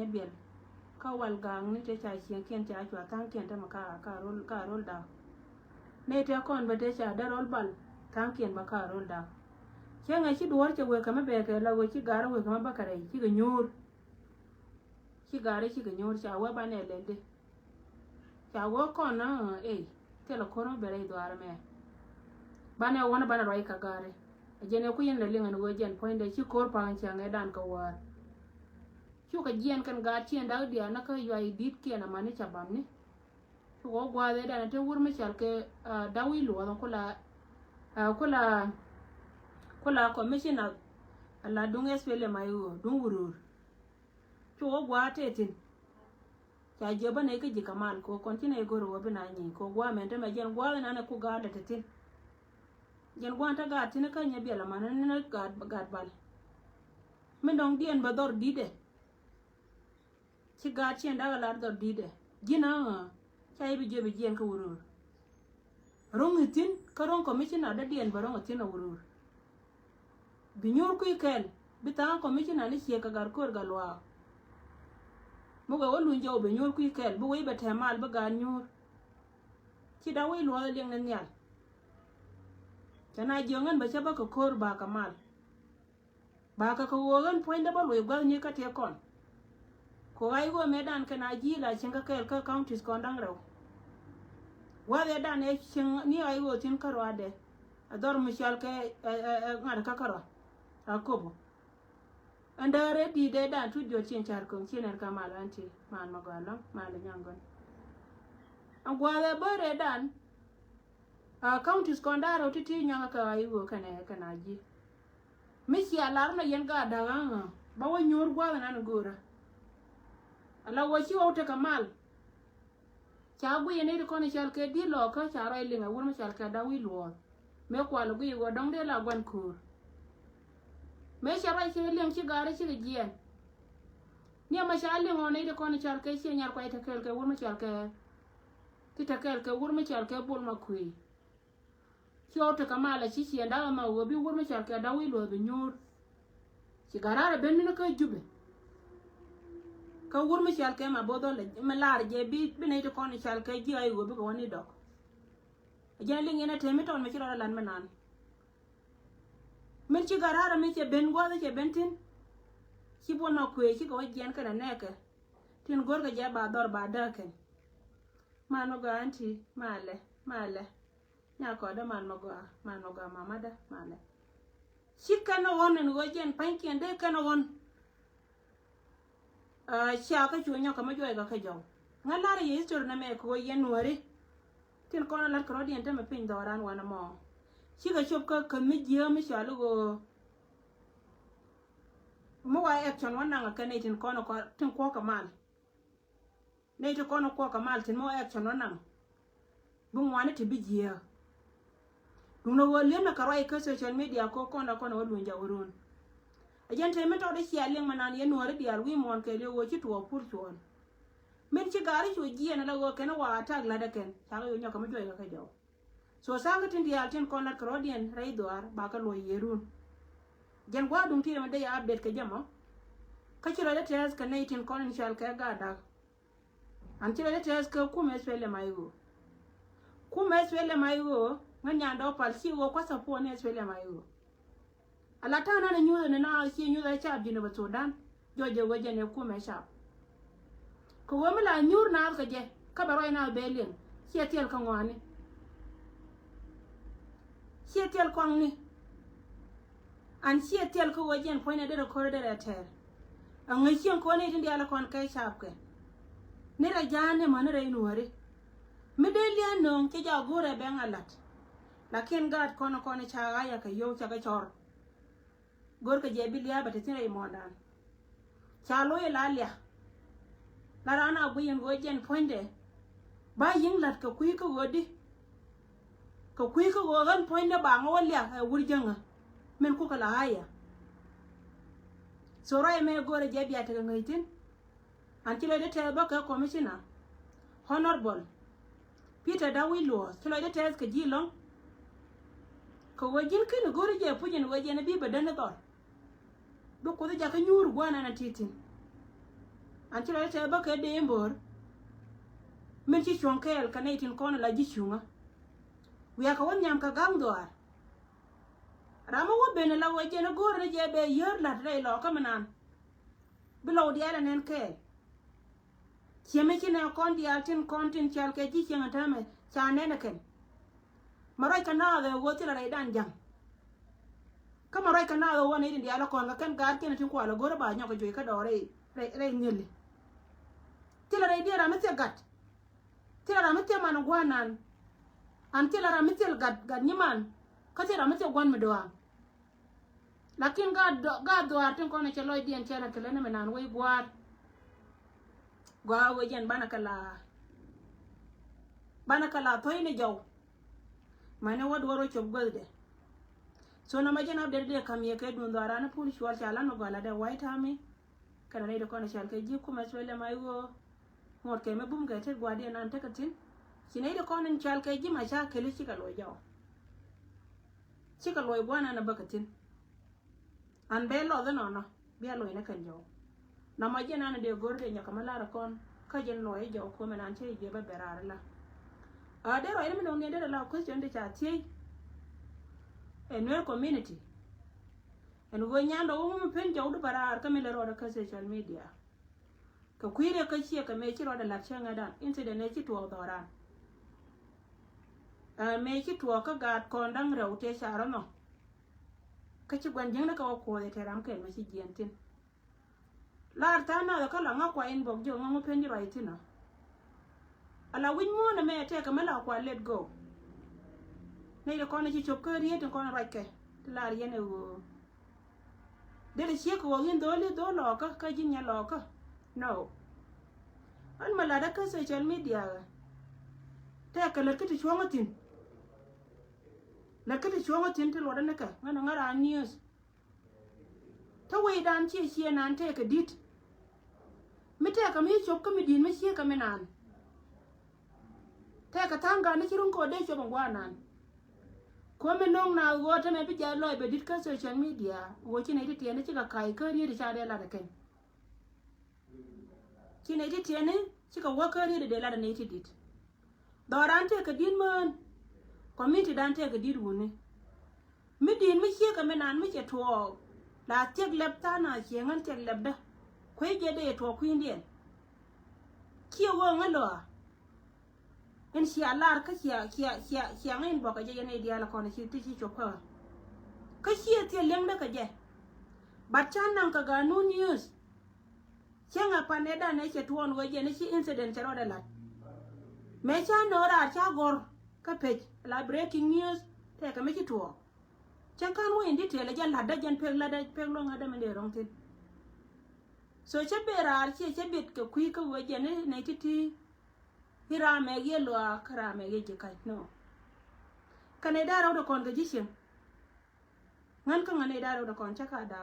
biel ka wal gang ni te cha chien kien cha chwa tang kien ta ma ka rol da ne te kon ba te cha da rol bal tang kien ba ka rol da che ngai chi duor che we ka ma be ke la we chi gar we ka ma ba ka re chi ga nyur chi gare chi ga nyur cha we ba ne le de cha wo kon na te la kono be re do ar me ba ne wona ba na roi ka gare jene ku yen le lingan wo jen point de chi kor pa cha ngai dan ka war chu ka jen kan ga tien da dia na ka yai dit ke na mani cha bam ni chu go gwa de da te wur me chal ke da wi lo ko la commissioner la dung espele mai wo dung wurur chu go gwa te tin cha je ba ne ke ji kamal ko kontine go ro ba na ni ko gwa men te ma jen gwa na na ku ga da te tin jen gwa ta ga tin ka nya bela man na ga bal men dong dien ba dor dide ci ga ci nda la dor dide gina chai bi je bi jen ka wurur rong tin ka rong commissioner da dien ba rong tin wurur bi nyur ku kel bi ta commissioner ni ci ka gar kor galwa mo ga wolu njaw bi nyur ku kel bu wi ba temal ba ga nyur ci da wi lo le ngan nyal kana jongan ba chaba ko kor ba kamal ba ka ko wogan point da ba lo gal ni ka te kon ko ai go medan kana ji la chinga kel ka counties kon dang raw wa de dan e chin ni ai go tin karo ade ador michal ke ngar ka karo akobo andare di de dan tu jo chin char kon chin ka mal anti man magala mal nyangon an gwale bare dan counties kondaro titi nyanga ka ayo kana ji misi alar na yen ga da ba wa nyor gwa na ngora ala wo chi o te kamal cha gu yene ko ni chal ke di lo ka cha rai linga won chal ka da wi lo me kwa lo gu go dong de la gwan kur me cha rai chi ling chi gare chi gien ni ma cha ling on ne ko ni chal ke chi nyar ko ite kel ke won chal ke ti ta kel ke won chal ke bol ma kui Kyoto kamala chichi ndawa ma wobi wurma chalka dawi lo be nyur ci garara benni ka jube ka wurma chalka ma bodo le malar je bi ne to kon chalka ji ay wobi ko woni dok jali ngena temi ton me ci lan manan men ci garara me ci ben goda ci bentin ci bona ko ci ko jen kana neka tin gorga je ba dor ba daken mano ga anti male nya ko da man maga mama da male shikana wonen wojen panken de kana won sha ka chunya kama joy ga ka jaw ngala ye histor na me ko yen wori tin ko na la ko dien ta me pin doran wana mo shiga chop ka mi je mi sha lugo mo wa action wana ga kane tin ko na ko tin ko kamal ne to ko na ko kamal tin mo action wana bu ngwane ti bi je no wolle na karai ka social media ko kona wolu nja worun ajante men to de ci alen manan yen wori dial wi mon ke le wo ci to pur ton men ci gari ci ji na la go ken wa tag la de ken ta yo nyaka ma joy ka jaw so sanga tin dial tin kona krodien ray doar ba ka lo yerun jen gwa dum ti ma de ya update ke jamo ka ci rada tes ka nay tin kona inshal ka ga da an ci rada tes ka ku mes fele mayo nganya ndo pal si wo kwa sapo ne swele mayo ala ta na nyu na si nyu da cha bi ne ba Sudan joje waje ne ku me sha ko wo mala nyur na ka je ka baro na belin si tel ka ngwani si tel kwang ni an si tel ko waje ko ne de ko de tel an ngi si ko ne tin ala kon kai sha ke ne ra jane man re nuore me de lian no ke ja gore ben alat lakin gad kono chaga ya ka yo chaga chor gor ka jebi liya bata tire mondan chalo e lalia la rana buyen gojen ponde ba yin lat ka kui ka godi ka kui ka gogan ponde ba ngolya wurjanga men ku kala haya soray me gore jebi ata ngaitin antile de teba ka commissioner honorable Peter Dawilo tilo de tes ka jilong ko wajin kin gori je pujin wajin bi badan dor do ko ja ka nyur gwana na titin an chi la te ba ke de mbor min chi chon kel kana itin kon la ji chunga wi ka won nyam ka gang doar rama wo bene la wo je na gor na je be yer la re lo ka manan bi lo dia la nen ke cheme chi na kon dia tin kon tin chal ke ji chenga ta me cha ne na ken marai kana ga wo ti la re dan jang ka marai kana ga wo ne din dia la kon ga ken gar ken tin kwa la gor ba nya ko jo ka do re nyele ti la re dia rama te gat ti la rama te man gwanan an ti la rama te gat nyiman ka ti rama te gwan me doang lakin ga do atin kono che loy dien chela kele ne menan we gwa we jen bana kala toy ne jaw mane wad waro chob golde so na majana de kam ye ke dun do arana pul shwal chala no gala de white army kana ne de kono chal ke ji kuma swele mai wo ngot ke me bum ke te gwa dien an te katin sinai de kono chal ke ji ma cha kele chi kalo jaw chi kalo bwana na bakatin an be lo de no be lo ina kan jaw na majana na de gorde nya kamala ra kon ka jen lo e jaw ko menan che je ba berara la a de ro ina no ne de la question de cha tie en wer community en go nyando wo mo pen jaw du barar ka me le ro ka social media ka kuire ka chi ka me chi ro da la chenga dan incident ne chi to doran me chi to ka ga kon dang ro te cha ro no ka chi gwan jeng na ka ko de te ram ke ma chi gentin lar ta na ka la nga kwa in bok jo nga mo pen ro itina ala win mo na me te ka me la kwa let go ne de kono chi chop ka ri te kono ra ke lar ye ne wo de le chi ko yin do le do lo ka jin ya lo ka no an mala da ka social media te ka le kiti chwa matin la kiti chwa matin te lo da ne ka ngana ngara news ta we dan chi nan te ka dit mi te ka mi chop ka mi din mi chi ka mi nan te ka tanga ne chirun ko de chop ngwa nan ko me nong na go ta me bi ja lo be dit ka social media wo chi ne ti ne chi ka kai ka ri cha de la da ken chi ne ti ne chi ka wo ka ri de la da ne ti dit do ran te ka din man community dan te ka dit woni mi din mi chi ka me nan mi che to la tek lep ta na che ngan tek lep da ko je de to ku indien ki wo ngalo en si alar ka sia ngain bo ka je ne dia la ko ne ti chi chop ka sia te leng da ka je bachan nan ka ga nu news chenga paneda ne che tuon we je ne chi incident ro da la me cha no ra cha gor ka page la breaking news te ka me chi tuo chen kan wo indi te la jan la da jan peg la da peg lo ngada me de rong tin so che bera che bit ka kui ka we je ne ti hira me ye lo akara me ye je kai no kane da ro do kon ga jishin ngan ka ngane da ro do kon cha ka da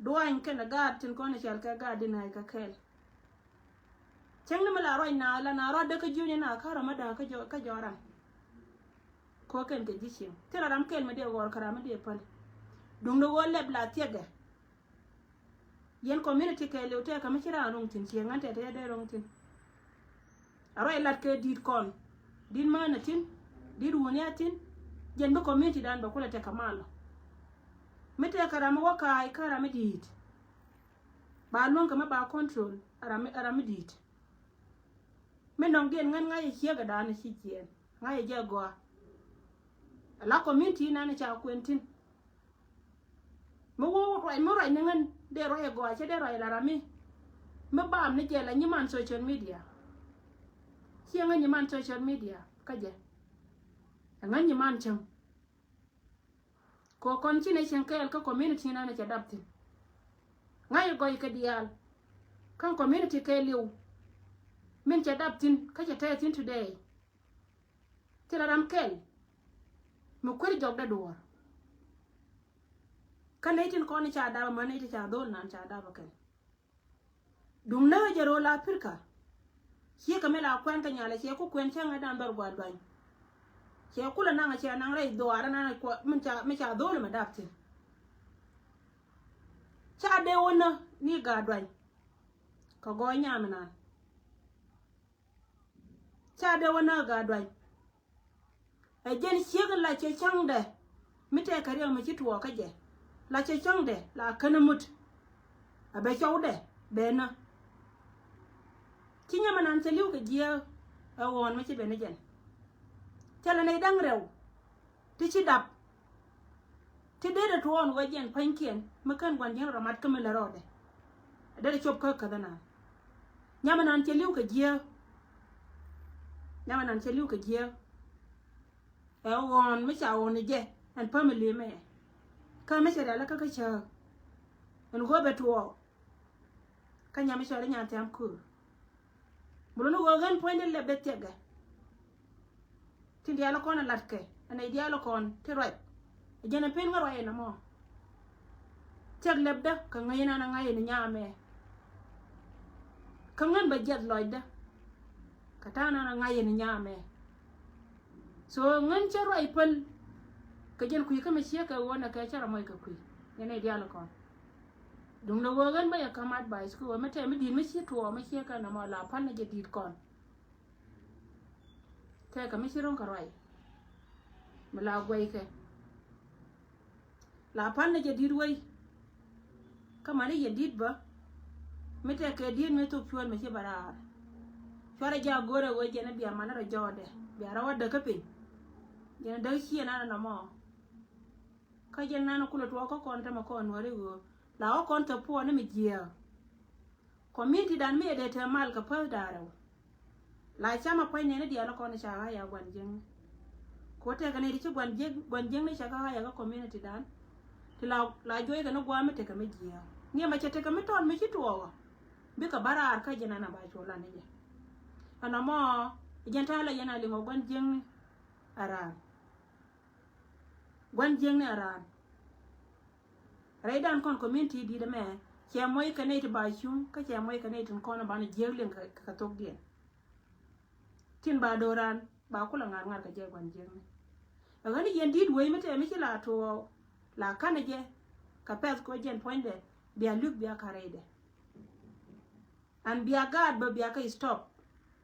duan ke na ga tin kon chal ka ga din hay ka kel cheng na mala ro na ro de ka juni na ka ma da ka joran ko ken ga jishin tira ram kel me de wor kara me de pal dung do wol leb la tiege yen community ke le te ka me chira rong tin chi ngan te de rong tin aroy lat ke dit kon din mana tin dit woniatin jen be community dan ba kula te kamala mete karama waka ay karama dit ba lon kama ba control arame dit men non gen ngan ngai hiega dan si kien ngai je go la community na ne cha kwentin mo wo rai ngan de roi go che de roi la rami me bam ne je la nyiman social media nga nyiman social media kaje nga nyiman chang ko kon chi ne chen kel ka community na ne adaptin ngai go ka dial kan community ke liu min adaptin ka che tin today tira ram kel mo kweri jog da duor kan ne tin ko ne cha da ma ne cha dol nan cha da ba kel dum na jero la pirka sie ka mela kwen ka nyala sie ku kwen changa dan dor gwa dwan sie kula nanga sie nang rei do ara na ko me cha do le madapti cha de wona ni ga dwan ka go nyam na cha de wana ga dwai a jen chieg la che chang de mi te ka re ma chi tuo ka je la che chang de la kana mut a be chaw de be na chi nyama nan che liu ka je a won ma chi be na jen cha la nei dang rew ti chi dap ti de de tuon wa jen pan kien ma kan gwan jen ramat ka me la ro de chop ka da na nyama nan che liu ka je nyama nan che liu ka je a won ma cha won je an family me ka me cha la ka cha an go be tuo ka nyama cha nya tam ku bulu no go gan point le be tega tin dia la kon lat ke anay dia la kon ti roi jena pen ngaro ay na mo teg leb da ka ngay na ngay ni nyame ka ngan ba jet loy da ka ta na ngay ni nyame so ngan cha roi pel ka jen ku ka me sia ka wona ka cha moy ka ku yana dia la kon dung no go gan ba ya kamat ba sku ma te mi di me sia to ma sia ka na mo la pan na je dit kon te ka me sia ron ka roi ma la goy ke la pan na je dit wai ka ma ni je dit ba mi te ke dit me to chuan me sia bara chwara ja gore wo je na bia ma na ra jode bia ra wa da ka pe je na da sia na mo ka je na no kulo to ko kon ta ma kon wore go la o kon ta po na mi je community dan me de te mal ka pa daro la chama pa ne na dia la kon cha ya gwan jeng ko te ka ne ri gwan jeng ne cha ka ya ga community dan ti la joy ga no gwa me te ka me je ni ma che te ka me ton me chi to bi ka barar ka je na na ba chola ne je ana mo jen ta la yana li mo gwan jeng aran gwan jeng ne aran raidan kon community di de me che moy ka ne ti ba shum ka che moy ka ne tin kon ba ne jeglin ka tok dien tin ba doran ba kula ngar ka je gwan jeng ne ga ni yen dit we me te mi la to la kana je ka pes ko jen poinde bia luk bia karede an bia gad ba bia ka stop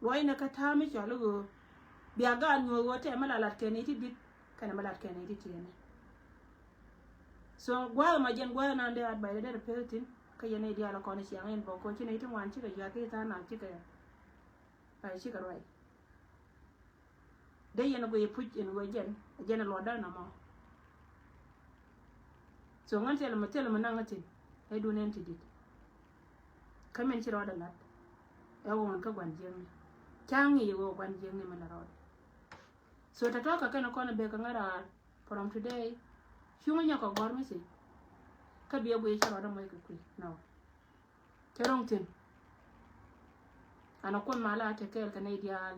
loy na ka ta mi chalo go bia gad nyo go te mala lat ke ne ti dit kana mala lat ke ne ti tiene so gwa ma jen gwa na de ad ba de peltin ka yene dia la kono siang en bo ko chi ne ti wan chi ka ya ke ta na chi ka ai chi ka roi de yene go ye puch en go jen lo da na mo so ngan tele ma nangati ay du nen ti dit kamen ci roda lat e won ka gwan jeng changi wo gwan jeng ni mala rod so ta to ka kana kono be ka ngara from today shunga nya ko gor mi si ka biya bu ci roda moy ko ku no terong tin ana kon mala te kel ka ne dial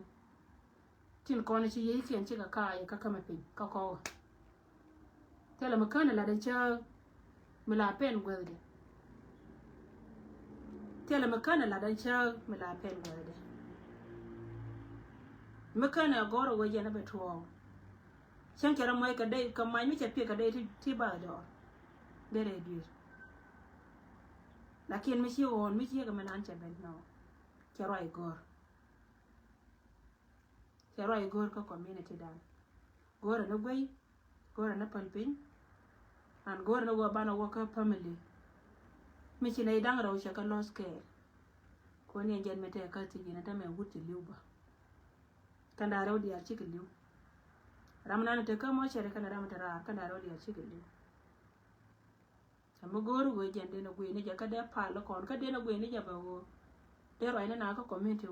tin kono ci yi ken ci ka kai ka kama pin ka ko tele ma kana la da cha mila pen gwelde tele makana la dan cha mila pen gwelde makana goro waje na betuwa shan kera moy ka dai ka mai mi ce pe ka dai ti ba do dere dir lakin mi ci won mi ci ga menan ce ben no kero ay gor ka community dan goro na gwai goro na palpin an gor na go bana wo ka family mi ci nay dang raw ka los ke ko ne gen mete ka ti gina ta me gutti liuba kanda raw di ci ke liu ramna na te ka mo chere kana ramta ra kanda raw di ci ke liu am gor go gen de na go ne ja ka da pa lo kon ka de na go ne ja ba wo de ro ina na ka community